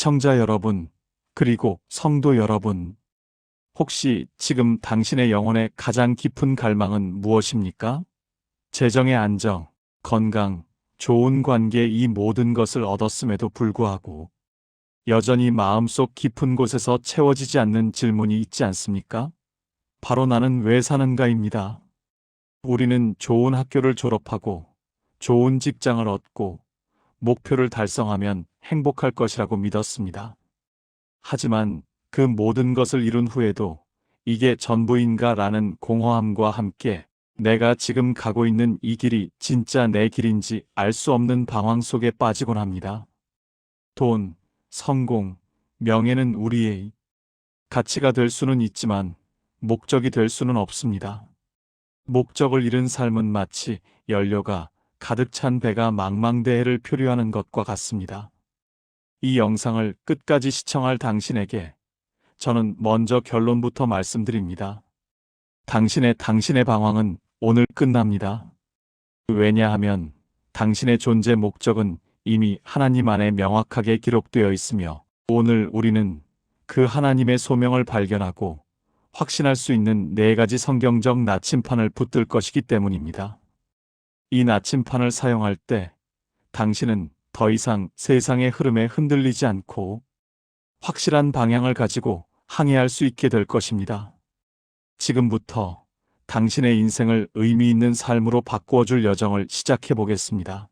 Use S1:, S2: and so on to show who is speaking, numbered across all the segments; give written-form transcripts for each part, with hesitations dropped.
S1: 시청자 여러분, 그리고 성도 여러분, 혹시 지금 당신의 영혼의 가장 깊은 갈망은 무엇입니까? 재정의 안정, 건강, 좋은 관계 이 모든 것을 얻었음에도 불구하고 여전히 마음속 깊은 곳에서 채워지지 않는 질문이 있지 않습니까? 바로 나는 왜 사는가입니다. 우리는 좋은 학교를 졸업하고 좋은 직장을 얻고 목표를 달성하면 행복할 것이라고 믿었습니다. 하지만 그 모든 것을 이룬 후에도 이게 전부인가 라는 공허함과 함께 내가 지금 가고 있는 이 길이 진짜 내 길인지 알 수 없는 방황 속에 빠지곤 합니다. 돈, 성공, 명예는 우리의 가치가 될 수는 있지만 목적이 될 수는 없습니다. 목적을 잃은 삶은 마치 연료가 가득 찬 배가 망망대해를 표류하는 것과 같습니다. 이 영상을 끝까지 시청할 당신에게 저는 먼저 결론부터 말씀드립니다. 당신의 방황은 오늘 끝납니다. 왜냐하면 당신의 존재 목적은 이미 하나님 안에 명확하게 기록되어 있으며 오늘 우리는 그 하나님의 소명을 발견하고 확신할 수 있는 4가지 성경적 나침판을 붙들 것이기 때문입니다. 이 나침판을 사용할 때 당신은 더 이상 세상의 흐름에 흔들리지 않고 확실한 방향을 가지고 항해할 수 있게 될 것입니다. 지금부터 당신의 인생을 의미 있는 삶으로 바꾸어줄 여정을 시작해 보겠습니다.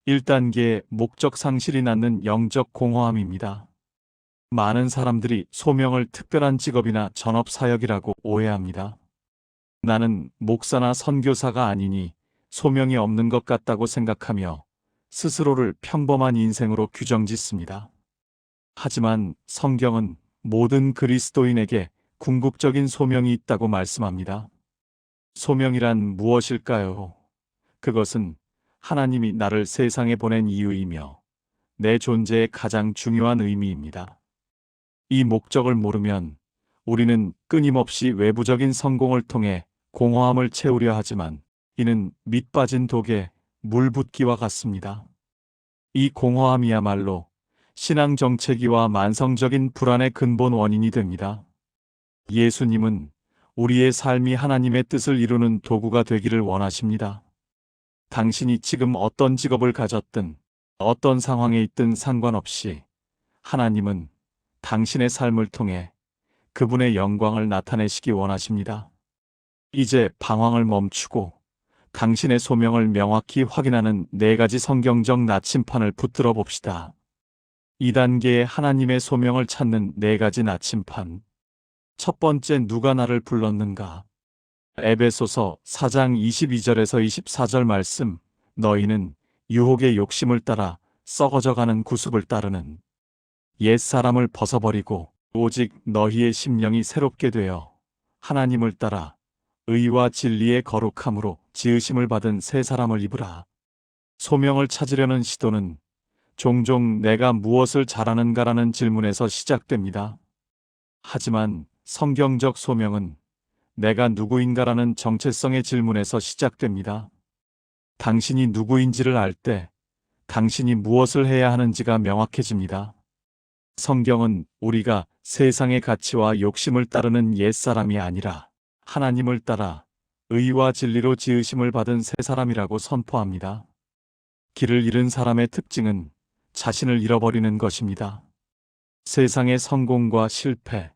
S1: 1단계 목적 상실이 낳는 영적 공허함입니다. 많은 사람들이 소명을 특별한 직업이나 전업 사역이라고 오해합니다. 나는 목사나 선교사가 아니니 소명이 없는 것 같다고 생각하며 스스로를 평범한 인생으로 규정짓습니다. 하지만 성경은 모든 그리스도인에게 궁극적인 소명이 있다고 말씀합니다. 소명이란 무엇일까요? 그것은 하나님이 나를 세상에 보낸 이유이며 내 존재의 가장 중요한 의미입니다. 이 목적을 모르면 우리는 끊임없이 외부적인 성공을 통해 공허함을 채우려 하지만 이는 밑 빠진 독에 물 붓기와 같습니다. 이 공허함이야말로 신앙 정체기와 만성적인 불안의 근본 원인이 됩니다. 예수님은 우리의 삶이 하나님의 뜻을 이루는 도구가 되기를 원하십니다. 당신이 지금 어떤 직업을 가졌든 어떤 상황에 있든 상관없이 하나님은 당신의 삶을 통해 그분의 영광을 나타내시기 원하십니다. 이제 방황을 멈추고 당신의 소명을 명확히 확인하는 4가지 성경적 나침판을 붙들어 봅시다. 2단계의 하나님의 소명을 찾는 4가지 나침판. 첫 번째, 누가 나를 불렀는가? 에베소서 4장 22절에서 24절 말씀. 너희는 유혹의 욕심을 따라 썩어져가는 구습을 따르는 옛사람을 벗어버리고 오직 너희의 심령이 새롭게 되어 하나님을 따라 의와 진리의 거룩함으로 지으심을 받은 새 사람을 입으라. 소명을 찾으려는 시도는 종종 내가 무엇을 잘하는가라는 질문에서 시작됩니다. 하지만 성경적 소명은 내가 누구인가라는 정체성의 질문에서 시작됩니다. 당신이 누구인지를 알 때 당신이 무엇을 해야 하는지가 명확해집니다. 성경은 우리가 세상의 가치와 욕심을 따르는 옛사람이 아니라 하나님을 따라 의와 진리로 지으심을 받은 새 사람이라고 선포합니다. 길을 잃은 사람의 특징은 자신을 잃어버리는 것입니다. 세상의 성공과 실패,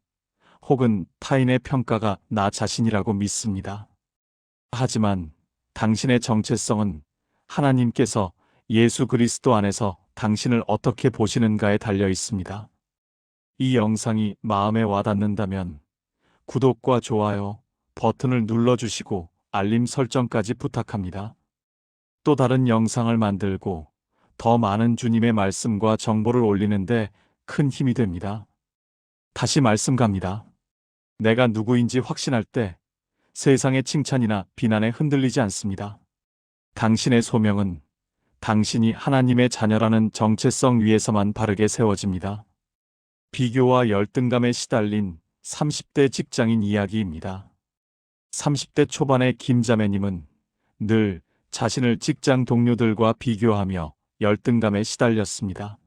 S1: 혹은 타인의 평가가 나 자신이라고 믿습니다. 하지만 당신의 정체성은 하나님께서 예수 그리스도 안에서 당신을 어떻게 보시는가에 달려 있습니다. 이 영상이 마음에 와닿는다면 구독과 좋아요 버튼을 눌러주시고 알림 설정까지 부탁합니다. 또 다른 영상을 만들고 더 많은 주님의 말씀과 정보를 올리는데 큰 힘이 됩니다. 다시 말씀 갑니다. 내가 누구인지 확신할 때 세상의 칭찬이나 비난에 흔들리지 않습니다. 당신의 소명은 당신이 하나님의 자녀라는 정체성 위에서만 바르게 세워집니다. 비교와 열등감에 시달린 30대 직장인 이야기입니다. 30대 초반의 김자매님은 늘 자신을 직장 동료들과 비교하며 열등감에 시달렸습니다.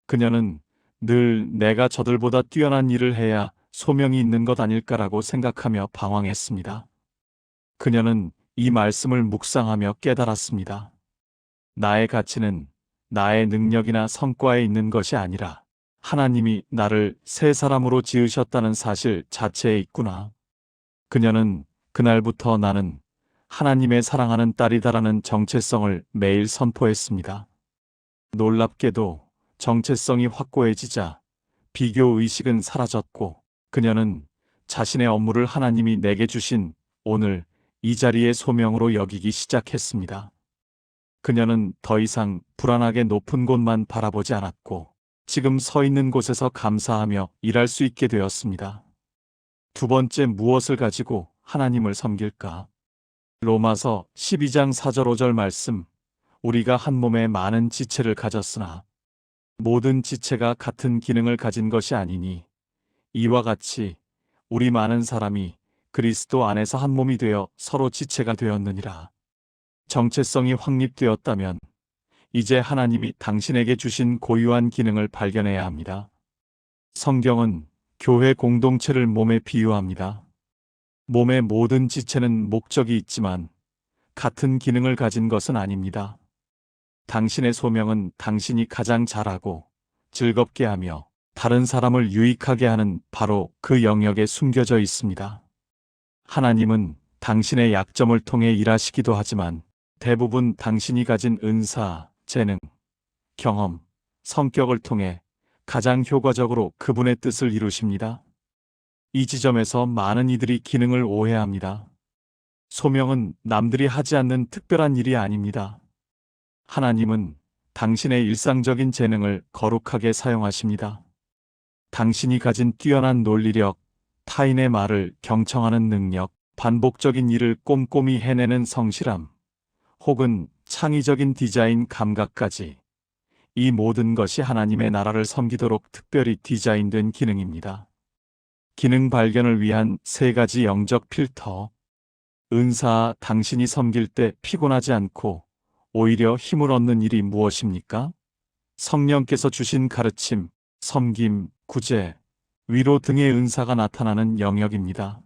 S1: 그녀는 늘 내가 저들보다 뛰어난 일을 해야 소명이 있는 것 아닐까라고 생각하며 방황했습니다. 그녀는 이 말씀을 묵상하며 깨달았습니다. 나의 가치는 나의 능력이나 성과에 있는 것이 아니라 하나님이 나를 새 사람으로 지으셨다는 사실 자체에 있구나. 그녀는 그날부터 나는 하나님의 사랑하는 딸이다라는 정체성을 매일 선포했습니다. 놀랍게도 정체성이 확고해지자 비교 의식은 사라졌고 그녀는 자신의 업무를 하나님이 내게 주신 오늘 이 자리의 소명으로 여기기 시작했습니다. 그녀는 더 이상 불안하게 높은 곳만 바라보지 않았고 지금 서 있는 곳에서 감사하며 일할 수 있게 되었습니다. 두 번째, 무엇을 가지고 하나님을 섬길까? 로마서 12장 4절 5절 말씀. 우리가 한 몸에 많은 지체를 가졌으나 모든 지체가 같은 기능을 가진 것이 아니니 이와 같이 우리 많은 사람이 그리스도 안에서 한 몸이 되어 서로 지체가 되었느니라. 정체성이 확립되었다면 이제 하나님이 당신에게 주신 고유한 기능을 발견해야 합니다. 성경은 교회 공동체를 몸에 비유합니다. 몸의 모든 지체는 목적이 있지만 같은 기능을 가진 것은 아닙니다. 당신의 소명은 당신이 가장 잘하고 즐겁게 하며 다른 사람을 유익하게 하는 바로 그 영역에 숨겨져 있습니다. 하나님은 당신의 약점을 통해 일하시기도 하지만 대부분 당신이 가진 은사, 재능, 경험, 성격을 통해 가장 효과적으로 그분의 뜻을 이루십니다. 이 지점에서 많은 이들이 기능을 오해합니다. 소명은 남들이 하지 않는 특별한 일이 아닙니다. 하나님은 당신의 일상적인 재능을 거룩하게 사용하십니다. 당신이 가진 뛰어난 논리력, 타인의 말을 경청하는 능력, 반복적인 일을 꼼꼼히 해내는 성실함, 혹은 창의적인 디자인 감각까지 이 모든 것이 하나님의 나라를 섬기도록 특별히 디자인된 기능입니다. 기능 발견을 위한 세 가지 영적 필터. 은사, 당신이 섬길 때 피곤하지 않고 오히려 힘을 얻는 일이 무엇입니까? 성령께서 주신 가르침, 섬김, 구제, 위로 등의 은사가 나타나는 영역입니다.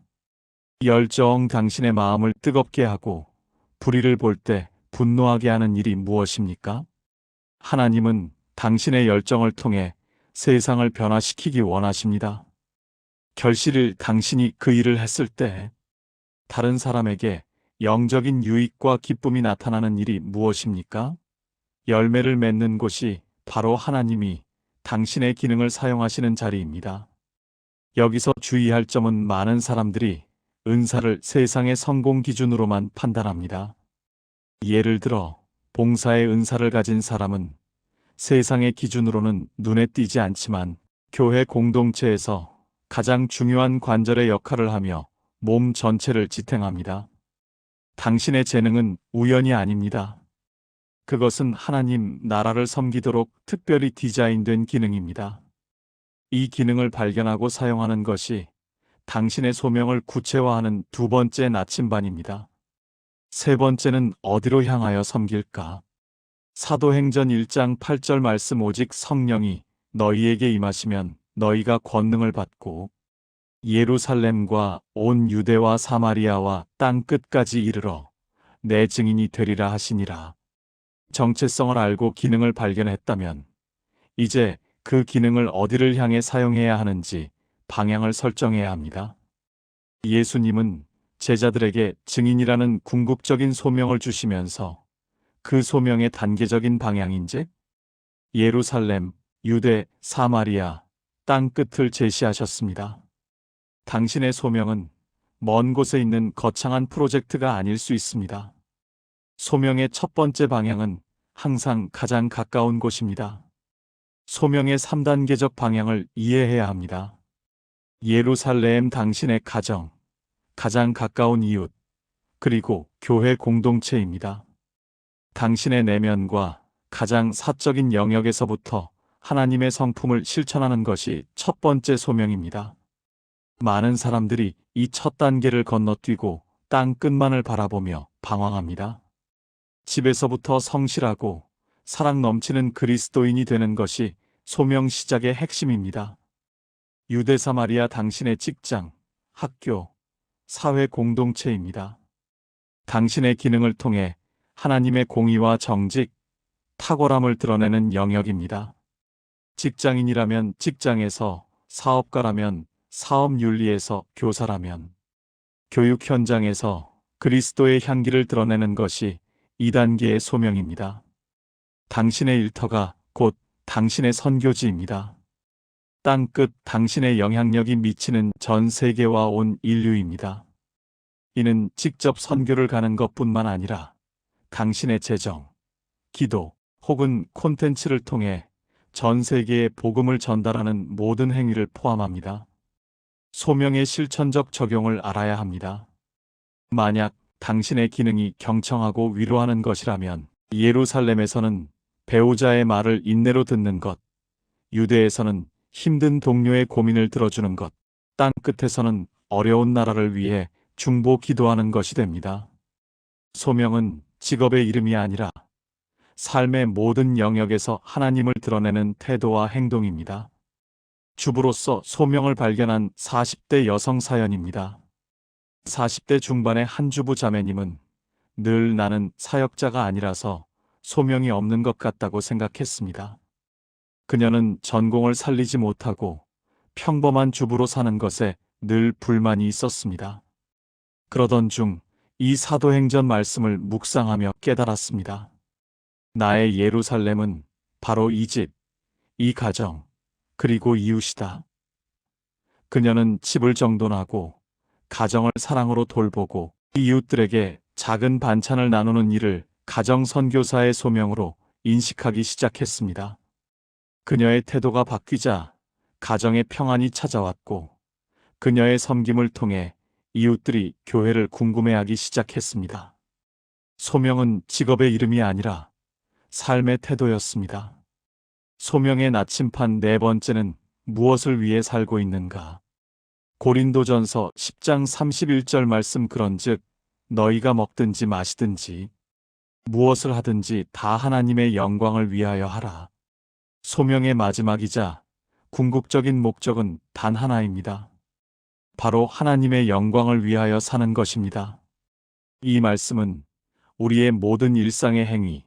S1: 열정, 당신의 마음을 뜨겁게 하고 불의를 볼 때 분노하게 하는 일이 무엇입니까? 하나님은 당신의 열정을 통해 세상을 변화시키기 원하십니다. 결실을 당신이 그 일을 했을 때 다른 사람에게 영적인 유익과 기쁨이 나타나는 일이 무엇입니까? 열매를 맺는 곳이 바로 하나님이 당신의 기능을 사용하시는 자리입니다. 여기서 주의할 점은 많은 사람들이 은사를 세상의 성공 기준으로만 판단합니다. 예를 들어 봉사의 은사를 가진 사람은 세상의 기준으로는 눈에 띄지 않지만 교회 공동체에서 가장 중요한 관절의 역할을 하며 몸 전체를 지탱합니다. 당신의 재능은 우연이 아닙니다. 그것은 하나님 나라를 섬기도록 특별히 디자인된 기능입니다. 이 기능을 발견하고 사용하는 것이 당신의 소명을 구체화하는 두 번째 나침반입니다. 세 번째는 어디로 향하여 섬길까? 사도행전 1장 8절 말씀. 오직 성령이 너희에게 임하시면 너희가 권능을 받고 예루살렘과 온 유대와 사마리아와 땅 끝까지 이르러 내 증인이 되리라 하시니라. 정체성을 알고 기능을 발견했다면 이제 그 기능을 어디를 향해 사용해야 하는지 방향을 설정해야 합니다. 예수님은 제자들에게 증인이라는 궁극적인 소명을 주시면서 그 소명의 단계적인 방향인즉 예루살렘, 유대, 사마리아, 땅 끝을 제시하셨습니다. 당신의 소명은 먼 곳에 있는 거창한 프로젝트가 아닐 수 있습니다. 소명의 첫 번째 방향은 항상 가장 가까운 곳입니다. 소명의 3단계적 방향을 이해해야 합니다. 예루살렘, 당신의 가정, 가장 가까운 이웃, 그리고 교회 공동체입니다. 당신의 내면과 가장 사적인 영역에서부터 하나님의 성품을 실천하는 것이 첫 번째 소명입니다. 많은 사람들이 이 첫 단계를 건너뛰고 땅 끝만을 바라보며 방황합니다. 집에서부터 성실하고 사랑 넘치는 그리스도인이 되는 것이 소명 시작의 핵심입니다. 유대 사마리아 당신의 직장, 학교, 사회 공동체입니다. 당신의 기능을 통해 하나님의 공의와 정직, 탁월함을 드러내는 영역입니다. 직장인이라면 직장에서, 사업가라면 사업 윤리에서, 교사라면 교육 현장에서 그리스도의 향기를 드러내는 것이 2단계의 소명입니다. 당신의 일터가 곧 당신의 선교지입니다. 땅끝 당신의 영향력이 미치는 전 세계와 온 인류입니다. 이는 직접 선교를 가는 것뿐만 아니라 당신의 재정, 기도 혹은 콘텐츠를 통해 전 세계에 복음을 전달하는 모든 행위를 포함합니다. 소명의 실천적 적용을 알아야 합니다. 만약 당신의 기능이 경청하고 위로하는 것이라면 예루살렘에서는 배우자의 말을 인내로 듣는 것, 유대에서는 힘든 동료의 고민을 들어주는 것, 땅 끝에서는 어려운 나라를 위해 중보 기도하는 것이 됩니다. 소명은 직업의 이름이 아니라 삶의 모든 영역에서 하나님을 드러내는 태도와 행동입니다. 주부로서 소명을 발견한 40대 여성 사연입니다. 40대 중반의 한 주부 자매님은 늘 나는 사역자가 아니라서 소명이 없는 것 같다고 생각했습니다. 그녀는 전공을 살리지 못하고 평범한 주부로 사는 것에 늘 불만이 있었습니다. 그러던 중 이 사도행전 말씀을 묵상하며 깨달았습니다. 나의 예루살렘은 바로 이 집, 이 가정, 그리고 이웃이다. 그녀는 집을 정돈하고 가정을 사랑으로 돌보고 이웃들에게 작은 반찬을 나누는 일을 가정 선교사의 소명으로 인식하기 시작했습니다. 그녀의 태도가 바뀌자 가정의 평안이 찾아왔고 그녀의 섬김을 통해 이웃들이 교회를 궁금해하기 시작했습니다. 소명은 직업의 이름이 아니라 삶의 태도였습니다. 소명의 나침판 네 번째는 무엇을 위해 살고 있는가? 고린도전서 10장 31절 말씀 그런즉 너희가 먹든지 마시든지 무엇을 하든지 다 하나님의 영광을 위하여 하라. 소명의 마지막이자 궁극적인 목적은 단 하나입니다. 바로 하나님의 영광을 위하여 사는 것입니다. 이 말씀은 우리의 모든 일상의 행위,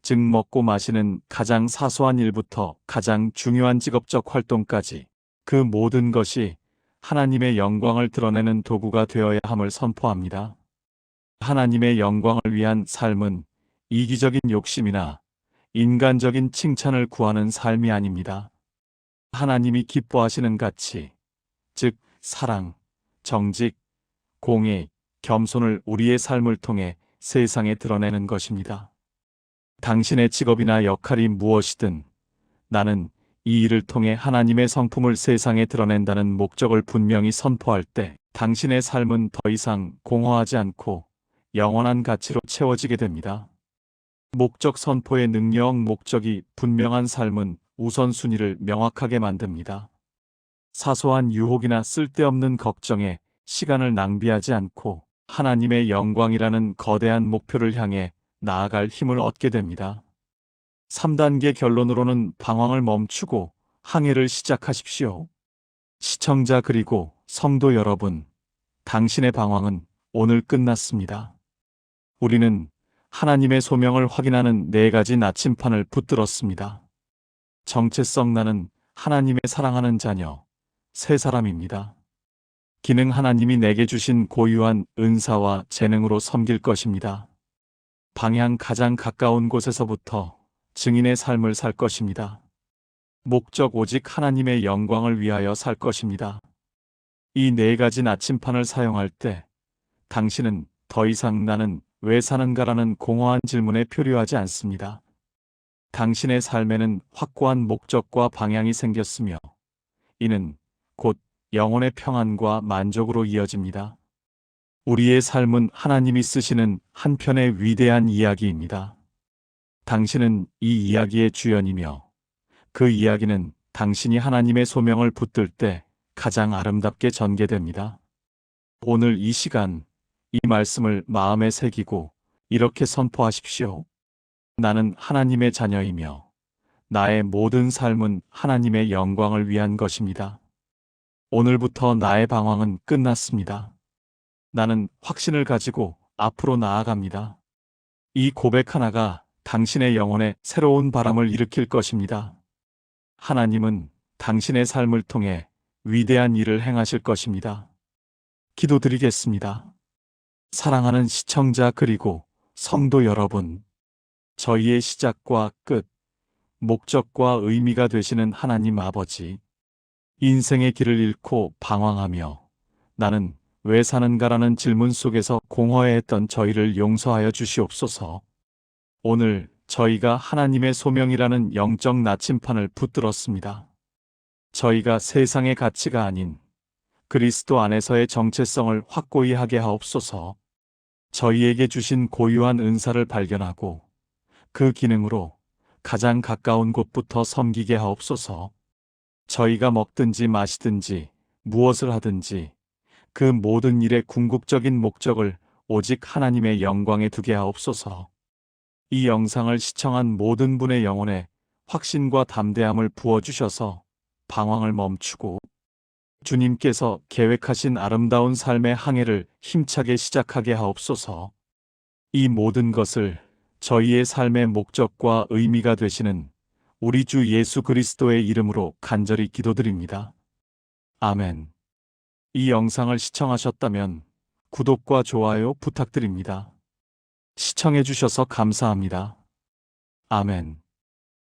S1: 즉 먹고 마시는 가장 사소한 일부터 가장 중요한 직업적 활동까지 그 모든 것이 하나님의 영광을 드러내는 도구가 되어야 함을 선포합니다. 하나님의 영광을 위한 삶은 이기적인 욕심이나 인간적인 칭찬을 구하는 삶이 아닙니다. 하나님이 기뻐하시는 가치, 즉 사랑, 정직, 공의, 겸손을 우리의 삶을 통해 세상에 드러내는 것입니다. 당신의 직업이나 역할이 무엇이든 나는 이 일을 통해 하나님의 성품을 세상에 드러낸다는 목적을 분명히 선포할 때 당신의 삶은 더 이상 공허하지 않고 영원한 가치로 채워지게 됩니다. 목적 선포의 능력, 목적이 분명한 삶은 우선순위를 명확하게 만듭니다. 사소한 유혹이나 쓸데없는 걱정에 시간을 낭비하지 않고 하나님의 영광이라는 거대한 목표를 향해 나아갈 힘을 얻게 됩니다. 3단계 결론으로는 방황을 멈추고 항해를 시작하십시오. 시청자 그리고 성도 여러분, 당신의 방황은 오늘 끝났습니다. 우리는 하나님의 소명을 확인하는 4가지 나침판을 붙들었습니다. 정체성 나는 하나님의 사랑하는 자녀, 새 사람입니다. 기능 하나님이 내게 주신 고유한 은사와 재능으로 섬길 것입니다. 방향 가장 가까운 곳에서부터 증인의 삶을 살 것입니다. 목적 오직 하나님의 영광을 위하여 살 것입니다. 이 4가지 나침판을 사용할 때 당신은 더 이상 나는 왜 사는가라는 공허한 질문에 표류하지 않습니다. 당신의 삶에는 확고한 목적과 방향이 생겼으며 이는 곧 영혼의 평안과 만족으로 이어집니다. 우리의 삶은 하나님이 쓰시는 한 편의 위대한 이야기입니다. 당신은 이 이야기의 주연이며 그 이야기는 당신이 하나님의 소명을 붙들 때 가장 아름답게 전개됩니다. 오늘 이 시간 이 말씀을 마음에 새기고 이렇게 선포하십시오. 나는 하나님의 자녀이며 나의 모든 삶은 하나님의 영광을 위한 것입니다. 오늘부터 나의 방황은 끝났습니다. 나는 확신을 가지고 앞으로 나아갑니다. 이 고백 하나가 당신의 영혼에 새로운 바람을 일으킬 것입니다. 하나님은 당신의 삶을 통해 위대한 일을 행하실 것입니다. 기도드리겠습니다. 사랑하는 시청자 그리고 성도 여러분, 저희의 시작과 끝, 목적과 의미가 되시는 하나님 아버지, 인생의 길을 잃고 방황하며 나는 왜 사는가라는 질문 속에서 공허해했던 저희를 용서하여 주시옵소서. 오늘 저희가 하나님의 소명이라는 영적 나침판을 붙들었습니다. 저희가 세상의 가치가 아닌 그리스도 안에서의 정체성을 확고히 하게 하옵소서. 저희에게 주신 고유한 은사를 발견하고 그 기능으로 가장 가까운 곳부터 섬기게 하옵소서. 저희가 먹든지 마시든지 무엇을 하든지 그 모든 일의 궁극적인 목적을 오직 하나님의 영광에 두게 하옵소서. 이 영상을 시청한 모든 분의 영혼에 확신과 담대함을 부어주셔서 방황을 멈추고 주님께서 계획하신 아름다운 삶의 항해를 힘차게 시작하게 하옵소서. 이 모든 것을 저희의 삶의 목적과 의미가 되시는 우리 주 예수 그리스도의 이름으로 간절히 기도드립니다. 아멘. 이 영상을 시청하셨다면 구독과 좋아요 부탁드립니다. 시청해주셔서 감사합니다. 아멘.